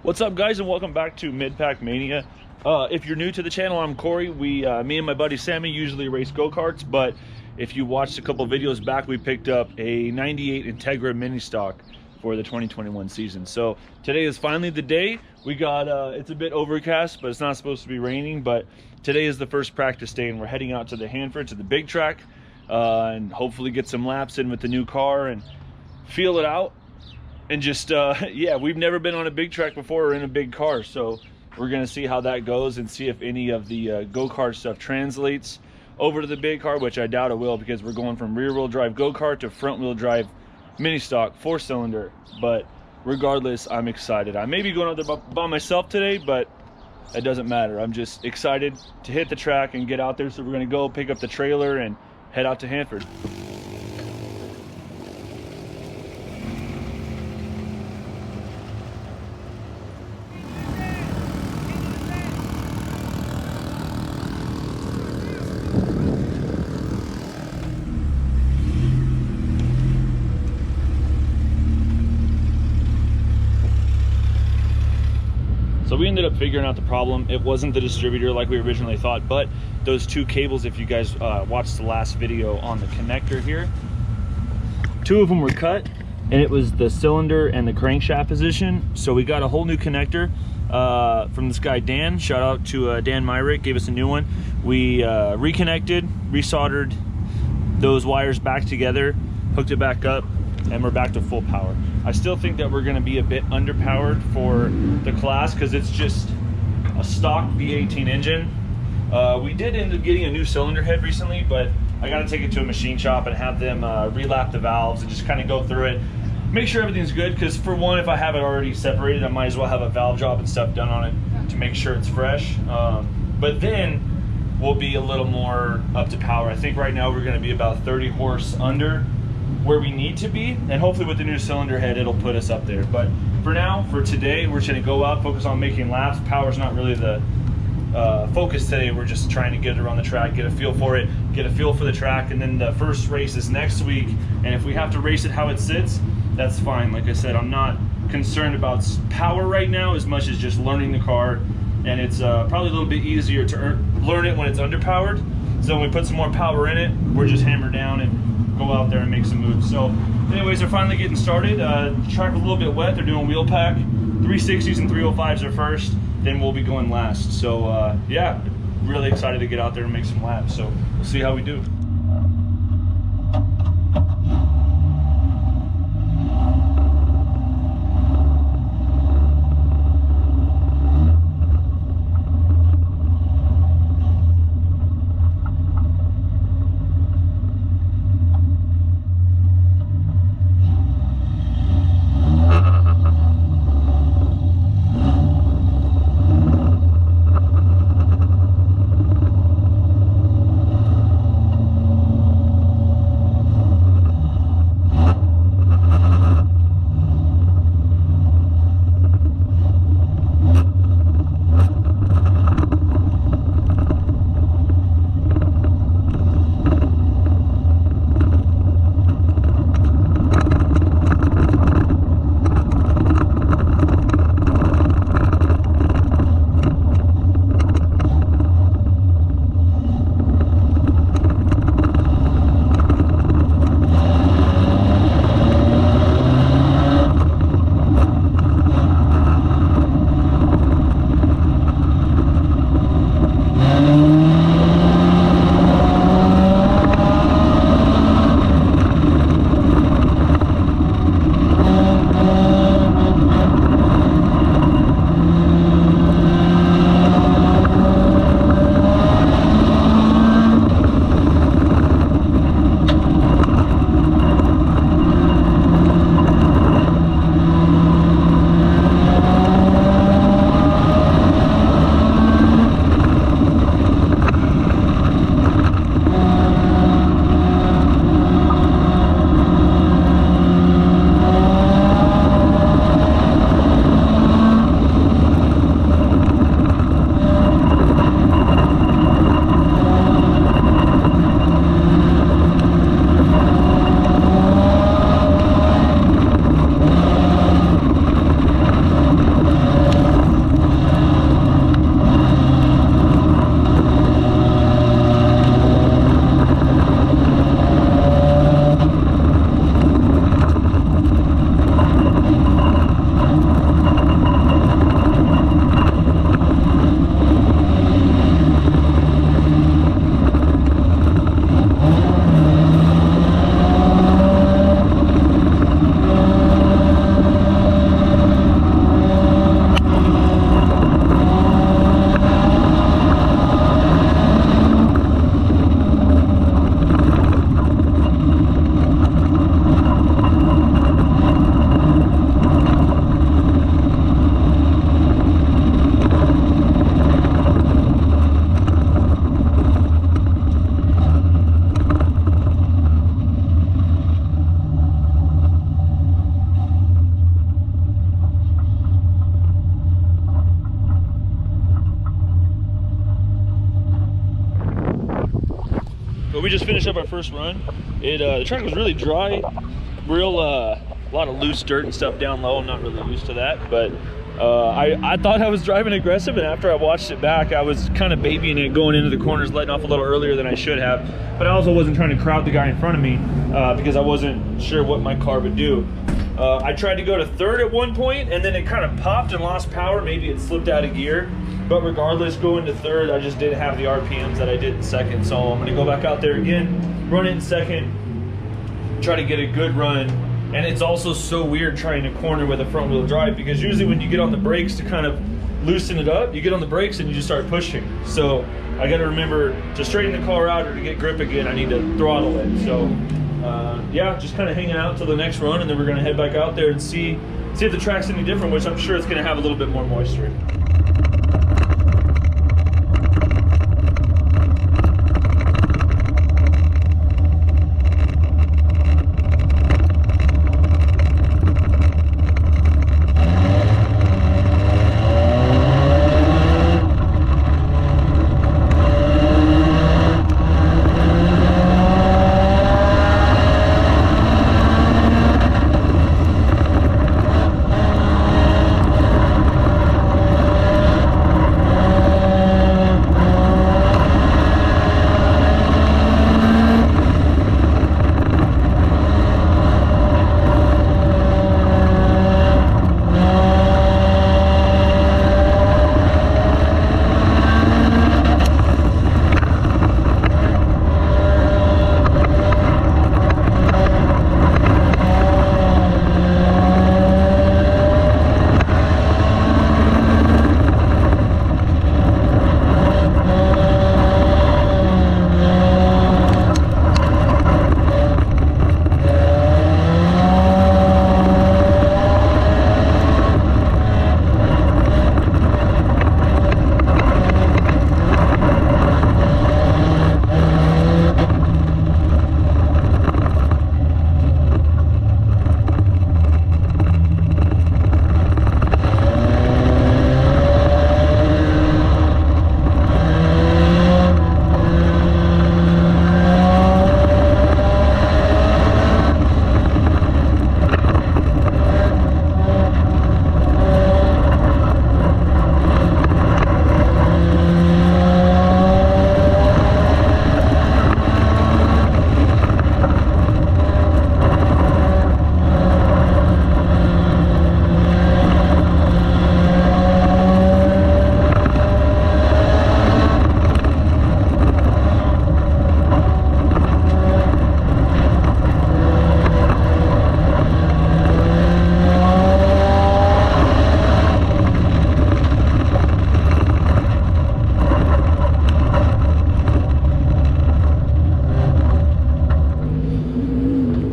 What's up, guys, and welcome back to Mid-Pack Mania. If you're new to the channel, I'm Corey. Me and my buddy Sammy usually race go-karts, but if you watched a couple videos back, we picked up a 98 Integra mini stock for the 2021 season. So today is finally the day. We got, it's a bit overcast, but it's not supposed to be raining, but today is the first practice day, and we're heading out to the Hanford, to the big track, and hopefully get some laps in with the new car and feel it out. And just, yeah, we've never been on a big track before or in a big car, so we're gonna see how that goes and see if any of the go-kart stuff translates over to the big car, which I doubt it will, because we're going from rear-wheel drive go-kart to front-wheel drive mini stock 4-cylinder. But regardless, I'm excited. I may be going out there by myself today, but it doesn't matter. I'm just excited to hit the track and get out there. So we're gonna go pick up the trailer and head out to Hanford. So we ended up figuring out the problem. It wasn't the distributor like we originally thought, but those two cables, if you guys watched the last video on the connector here, two of them were cut, and it was the cylinder and the crankshaft position. So we got a whole new connector from this guy Dan. Shout out to Dan Myrick, gave us a new one. We reconnected, resoldered those wires back together, hooked it back up, and we're back to full power. I still think that we're gonna be a bit underpowered for the class because it's just a stock V18 engine. We did end up getting a new cylinder head recently, but I gotta take it to a machine shop and have them relap the valves and just kind of go through it, make sure everything's good, because for one, if I have it already separated, I might as well have a valve job and stuff done on it to make sure it's fresh. But then we'll be a little more up to power. I think right now we're gonna be about 30 horse under where we need to be, and hopefully with the new cylinder head it'll put us up there. But for now, for today, we're just gonna go out, focus on making laps. Power's not really the focus today. We're just trying to get it around the track, get a feel for it, get a feel for the track, and then the first race is next week. And if we have to race it how it sits, that's fine. Like I said, I'm not concerned about power right now as much as just learning the car, and it's probably a little bit easier to learn it when it's underpowered. So when we put some more power in it, we're just hammer down and go out there and make some moves. So anyways, they're finally getting started. The track was a little bit wet. They're doing wheel pack. 360s and 305s are first, then we'll be going last. So yeah, really excited to get out there and make some laps. So we'll see how we do. we just finished up our first run. The track was really dry, real a lot of loose dirt and stuff down low. I'm not really used to that, but I thought I was driving aggressive, and after I watched it back, I was kind of babying it, going into the corners, letting off a little earlier than I should have. But I also wasn't trying to crowd the guy in front of me because I wasn't sure what my car would do. I tried to go to third at one point, and then it kind of popped and lost power. Maybe it slipped out of gear. But regardless, going to third, I just didn't have the RPMs that I did in second. So I'm going to go back out there again, run it in second, try to get a good run. And it's also so weird trying to corner with a front wheel drive, because usually when you get on the brakes to kind of loosen it up, you get on the brakes and you just start pushing. So I got to remember to straighten the car out, or to get grip again, I need to throttle it. So yeah, just kind of hanging out till the next run, and then we're going to head back out there and see if the track's any different, which I'm sure it's going to have a little bit more moisture.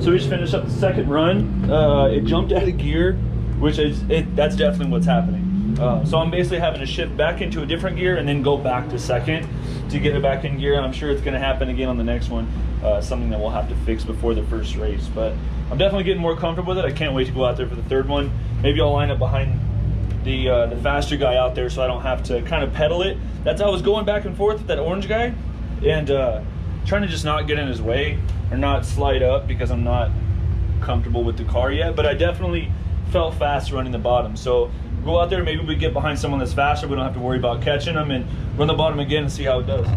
So we just finished up the second run. It jumped out of gear, which that's definitely what's happening. So I'm basically having to shift back into a different gear and then go back to second to get it back in gear. And I'm sure it's going to happen again on the next one. Something that we'll have to fix before the first race. But I'm definitely getting more comfortable with it. I can't wait to go out there for the third one. Maybe I'll line up behind the faster guy out there so I don't have to kind of pedal it. That's how I was going back and forth with that orange guy, and trying to just not get in his way or not slide up because I'm not comfortable with the car yet. But I definitely felt fast running the bottom. So go out there, maybe we get behind someone that's faster. We don't have to worry about catching them, and run the bottom again and see how it does.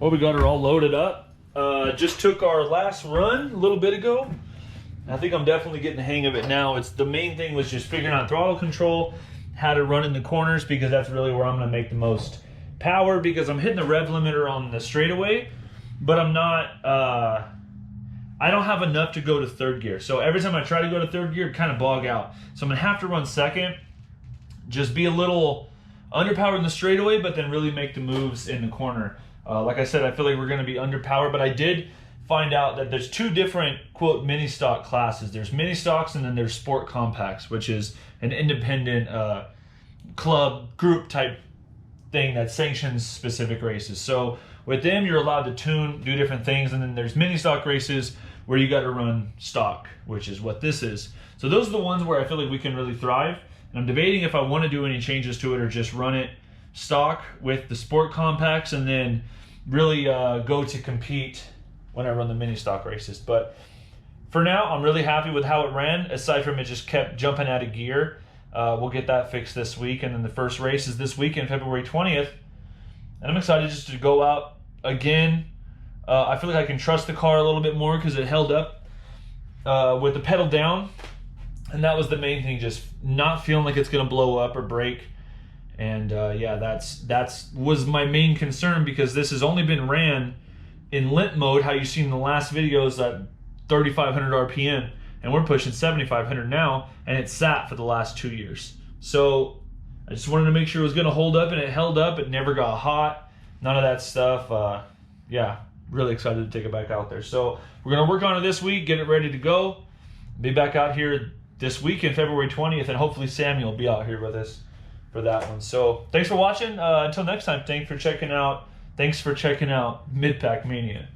Well, we got her all loaded up. Just took our last run a little bit ago. I think I'm definitely getting the hang of it now. The main thing was just figuring out throttle control, how to run in the corners, because that's really where I'm gonna make the most power, because I'm hitting the rev limiter on the straightaway, but I'm not, I don't have enough to go to third gear. So every time I try to go to third gear, it kind of bog out. So I'm gonna have to run second, just be a little underpowered in the straightaway, but then really make the moves in the corner. Like I said, I feel like we're gonna be underpowered, but I did find out that there's two different, quote, mini stock classes. There's mini stocks and then there's sport compacts, which is an independent club group type thing that sanctions specific races. So with them, you're allowed to tune, do different things, and then there's mini stock races where you got to run stock, which is what this is. So those are the ones where I feel like we can really thrive. And I'm debating if I want to do any changes to it or just run it stock with the sport compacts and then really go to compete when I run the mini stock races. But for now, I'm really happy with how it ran, aside from it just kept jumping out of gear. We'll get that fixed this week, and then the first race is this weekend, February 20th. And I'm excited just to go out again. I feel like I can trust the car a little bit more because it held up with the pedal down. And that was the main thing, just not feeling like it's gonna blow up or break. And yeah, that's was my main concern, because this has only been ran in limp mode, how you seen in the last videos, at 3,500 RPM, and we're pushing 7,500 now, and it sat for the last 2 years. So I just wanted to make sure it was gonna hold up, and it held up. It never got hot, none of that stuff. Yeah, really excited to take it back out there. So we're gonna work on it this week, get it ready to go. Be back out here this weekend, February 20th, and hopefully Samuel will be out here with us for that one. So thanks for watching. Until next time, thanks for checking out Mid-Pack Mania.